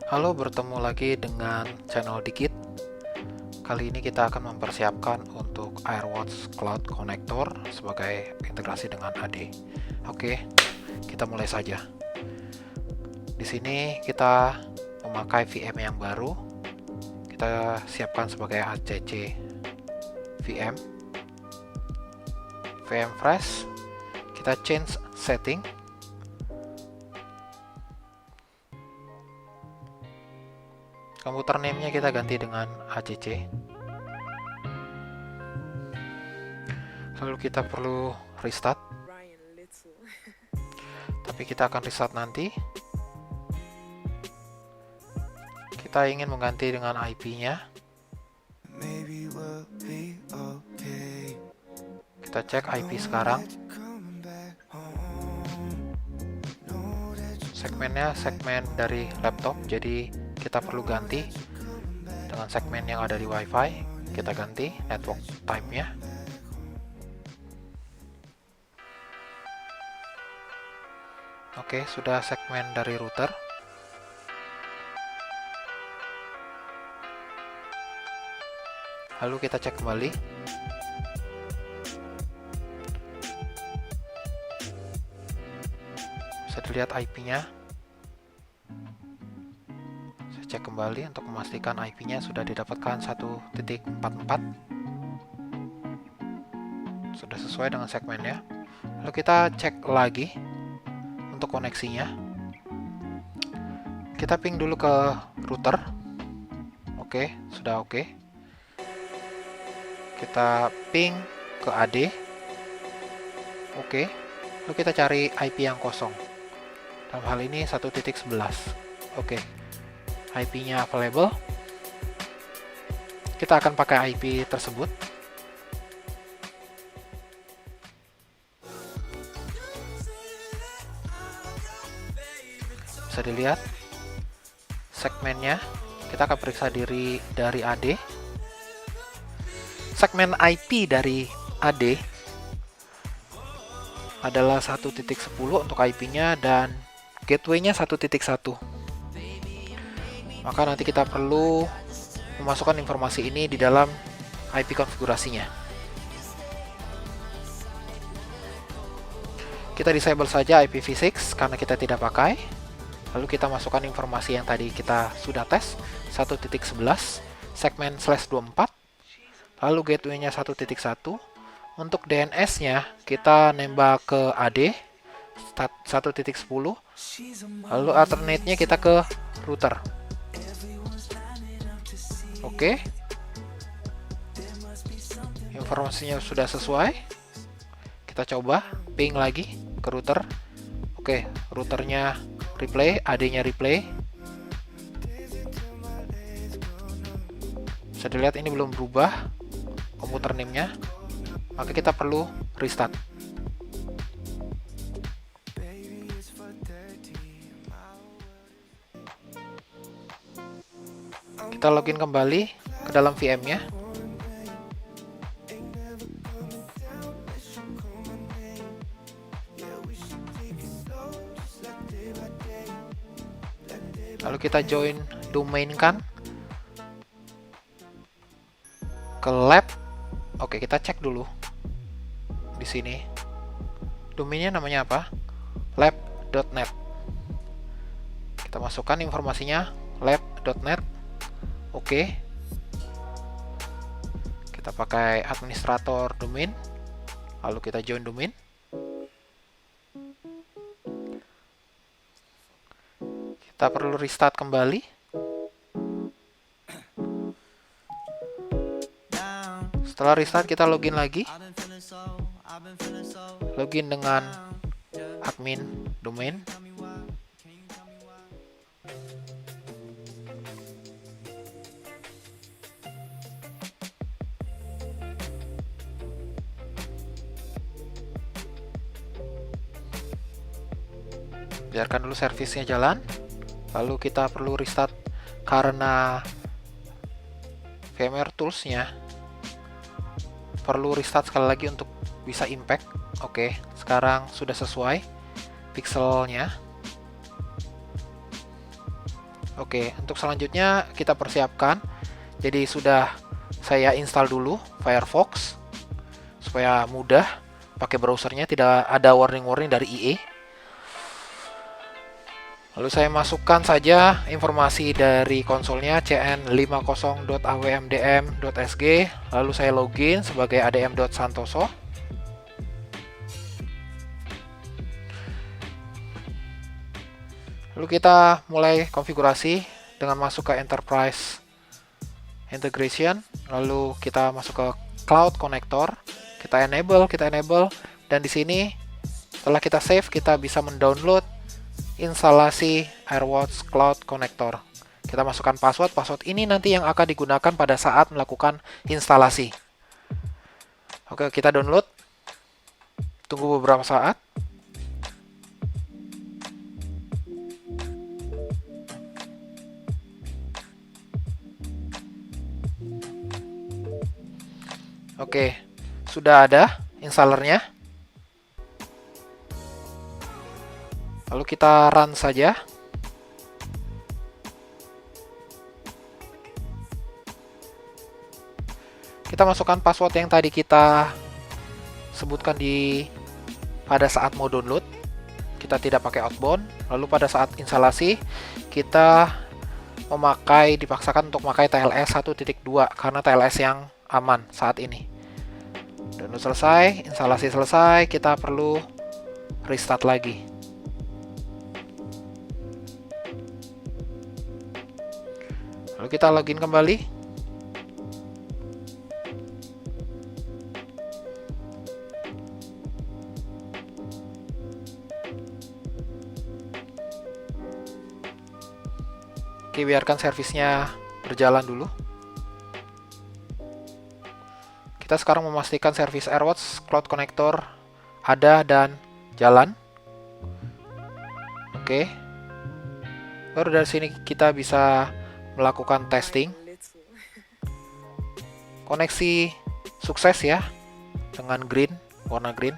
Halo, bertemu lagi dengan channel Dikit. Kali ini kita akan mempersiapkan untuk AirWatch Cloud Connector sebagai integrasi dengan AD. Oke, kita mulai saja. Di sini kita memakai VM yang baru. Kita siapkan sebagai ACC VM. VM fresh. Kita change setting. Komputer name-nya kita ganti dengan ACC. Lalu kita perlu restart. Tapi kita akan restart nanti. Kita ingin mengganti dengan IP-nya. Kita cek IP sekarang. Segmennya segmen dari laptop, jadi kita perlu ganti dengan segmen yang ada di WiFi. Kita ganti network type-nya. Oke, sudah segmen dari router. Lalu kita cek kembali. Bisa dilihat IP-nya. Saya cek kembali untuk memastikan IP-nya sudah didapatkan 1.44. Sudah sesuai dengan segmennya. Lalu kita cek lagi untuk koneksinya. Kita ping dulu ke router. Oke, sudah oke. Kita ping ke AD. Oke. Lalu kita cari IP yang kosong. Dalam hal ini 1.11. Oke. IP-nya available. Kita akan pakai IP tersebut. Bisa dilihat segmennya. Kita akan periksa dari AD. Segmen IP dari AD adalah 1.10 untuk IP-nya dan gateway-nya 1.1. Maka nanti kita perlu memasukkan informasi ini di dalam IP konfigurasinya. Kita disable saja IPv6 karena kita tidak pakai. Lalu kita masukkan informasi yang tadi kita sudah tes, 1.11 segmen /24. Lalu gateway-nya 1.1. Untuk DNS-nya kita nembak ke AD 1.10. Lalu alternate-nya kita ke router. Oke. Informasinya sudah sesuai. Kita coba ping lagi ke router. Oke, routernya replay, AD-nya replay. Bisa dilihat ini belum berubah komputer name-nya, maka kita perlu restart. Kita login kembali ke dalam VM-nya. Lalu kita join domain kan ke lab. Oke, kita cek dulu di sini. Domainnya namanya apa? lab.net. Kita masukkan informasinya lab.net. Oke. Kita pakai administrator domain. Lalu kita join domain. Kita perlu restart kembali. Setelah restart kita login lagi. Login dengan admin domain. Biarkan dulu servisnya jalan. Lalu kita perlu restart karena VMware Tools-nya perlu restart sekali lagi untuk bisa impact. Oke, sekarang sudah sesuai pixelnya. Oke, untuk selanjutnya kita persiapkan. Jadi sudah saya install dulu Firefox supaya mudah pakai browsernya, tidak ada warning-warning dari IE. Lalu saya masukkan saja informasi dari konsolnya cn50.awmdm.sg. Lalu saya login sebagai adm.santoso. Lalu kita mulai konfigurasi dengan masuk ke Enterprise Integration. Lalu kita masuk ke Cloud Connector. Kita enable, dan di sini setelah kita save, kita bisa mendownload instalasi AirWatch Cloud Connector. Kita masukkan password ini nanti yang akan digunakan pada saat melakukan instalasi. Oke, kita download. Tunggu beberapa saat. Oke, sudah ada installernya. Lalu kita run saja. Kita masukkan password yang tadi kita sebutkan pada saat mau download. Kita tidak pakai outbound. Lalu pada saat instalasi kita dipaksakan untuk memakai TLS 1.2 karena TLS yang aman saat ini. Download selesai, instalasi selesai, kita perlu restart lagi. Lalu kita login kembali. Oke, biarkan servisnya berjalan dulu. Kita sekarang memastikan servis AirWatch Cloud Connector ada dan jalan. Oke. Baru dari sini kita bisa melakukan testing. Koneksi sukses ya, dengan warna green.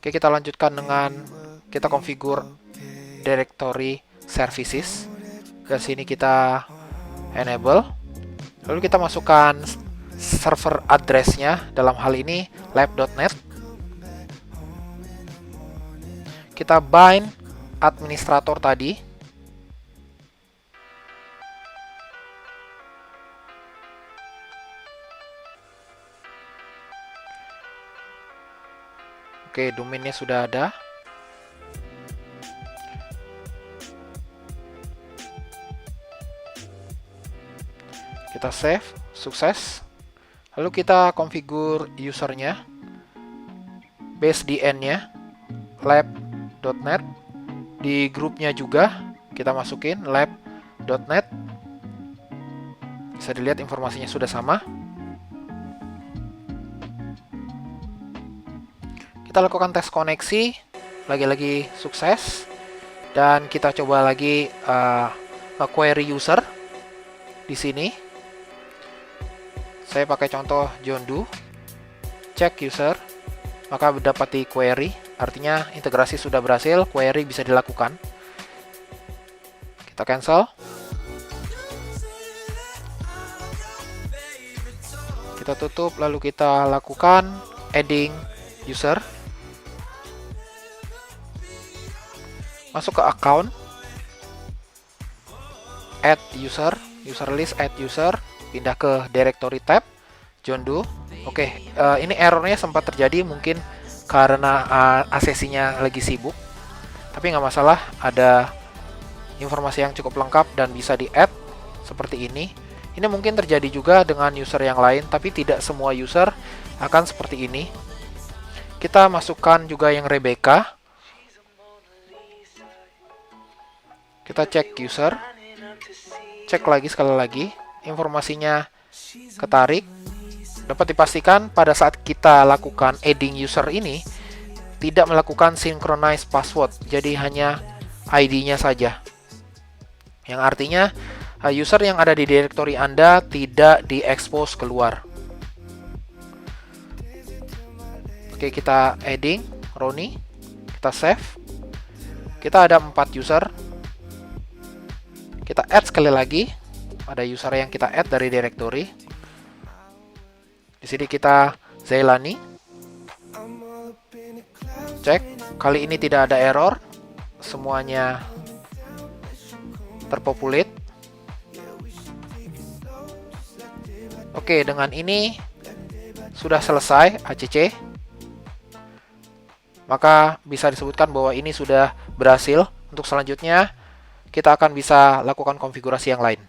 Oke, kita lanjutkan dengan kita configure directory services. Ke sini kita enable. Lalu kita masukkan server address-nya, dalam hal ini lab.net. Kita bind administrator tadi. Oke, domainnya sudah ada. Kita save, sukses. Lalu kita configure usernya, base DN-nya, lab.net. Di grupnya juga kita masukin lab.net. Bisa dilihat informasinya sudah sama. Kita lakukan tes koneksi, lagi-lagi sukses, dan kita coba lagi query user di sini. Saya pakai contoh John Doe, cek user, maka mendapati query, artinya integrasi sudah berhasil, query bisa dilakukan. Kita cancel. Kita tutup, lalu kita lakukan adding user. Masuk ke account, add user, user list, add user, pindah ke directory tab, John Doe. Oke, ini errornya sempat terjadi mungkin karena aksesinya lagi sibuk, tapi nggak masalah, ada informasi yang cukup lengkap dan bisa di add seperti ini. Ini mungkin terjadi juga dengan user yang lain, tapi tidak semua user akan seperti ini. Kita masukkan juga yang Rebecca. Kita cek user, cek lagi sekali lagi, informasinya ketarik. Dapat dipastikan pada saat kita lakukan adding user ini tidak melakukan synchronize password, jadi hanya ID-nya saja. Yang artinya user yang ada di directory Anda tidak diekspos keluar. Oke, kita adding Roni, kita save. Kita ada 4 user. Kita add sekali lagi. Ada user yang kita add dari directory. Di sini kita Zailani. Cek, kali ini tidak ada error. Semuanya terpopulate. Oke, dengan ini sudah selesai ACC. Maka bisa disebutkan bahwa ini sudah berhasil. Untuk selanjutnya, kita akan bisa lakukan konfigurasi yang lain.